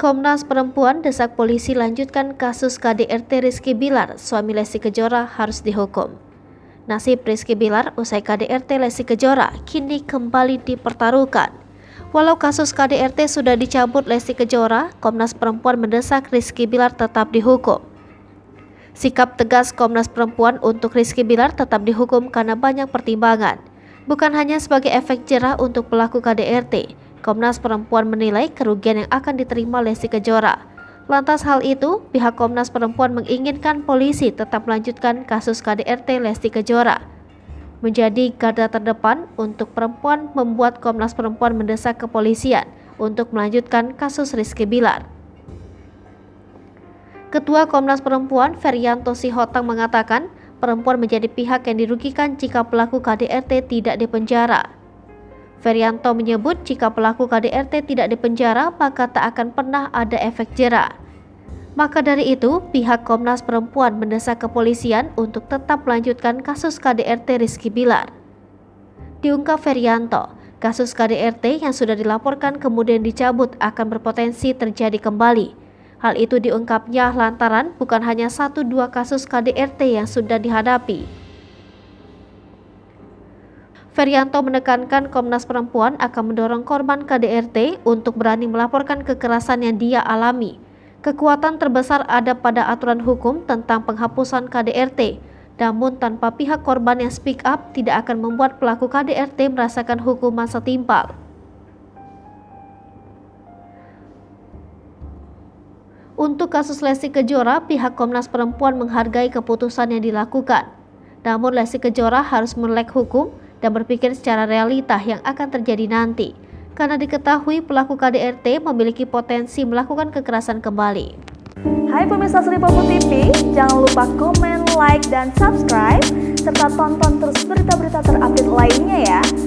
Komnas Perempuan desak polisi lanjutkan kasus KDRT Rizky Bilar, suami Lesti Kejora harus dihukum. Nasib Rizky Bilar usai KDRT Lesti Kejora kini kembali dipertaruhkan. Walau kasus KDRT sudah dicabut Lesti Kejora, Komnas Perempuan mendesak Rizky Bilar tetap dihukum. Sikap tegas Komnas Perempuan untuk Rizky Bilar tetap dihukum karena banyak pertimbangan. Bukan hanya sebagai efek jerah untuk pelaku KDRT, Komnas Perempuan menilai kerugian yang akan diterima Lesti Kejora. Lantas hal itu, pihak Komnas Perempuan menginginkan polisi tetap melanjutkan kasus KDRT Lesti Kejora. Menjadi garda terdepan untuk perempuan membuat Komnas Perempuan mendesak kepolisian untuk melanjutkan kasus Rizky Bilar. Ketua Komnas Perempuan Ferianto Sihotang mengatakan, perempuan menjadi pihak yang dirugikan jika pelaku KDRT tidak dipenjara. Ferianto menyebut jika pelaku KDRT tidak dipenjara maka tak akan pernah ada efek jera. Maka dari itu, pihak Komnas Perempuan mendesak kepolisian untuk tetap melanjutkan kasus KDRT Rizky Bilar. Diungkap Ferianto, kasus KDRT yang sudah dilaporkan kemudian dicabut akan berpotensi terjadi kembali. Hal itu diungkapnya lantaran bukan hanya 1-2 kasus KDRT yang sudah dihadapi. Ferianto menekankan Komnas Perempuan akan mendorong korban KDRT untuk berani melaporkan kekerasan yang dia alami. Kekuatan terbesar ada pada aturan hukum tentang penghapusan KDRT, namun tanpa pihak korban yang speak up tidak akan membuat pelaku KDRT merasakan hukuman setimpal. Untuk kasus Lesti Kejora, pihak Komnas Perempuan menghargai keputusan yang dilakukan. Namun Lesti Kejora harus melek hukum dan berpikir secara realita yang akan terjadi nanti. Karena diketahui pelaku KDRT memiliki potensi melakukan kekerasan kembali. Hai pemirsa Sri Popo TV, jangan lupa komen, like, dan subscribe, serta tonton terus berita-berita terupdate lainnya ya.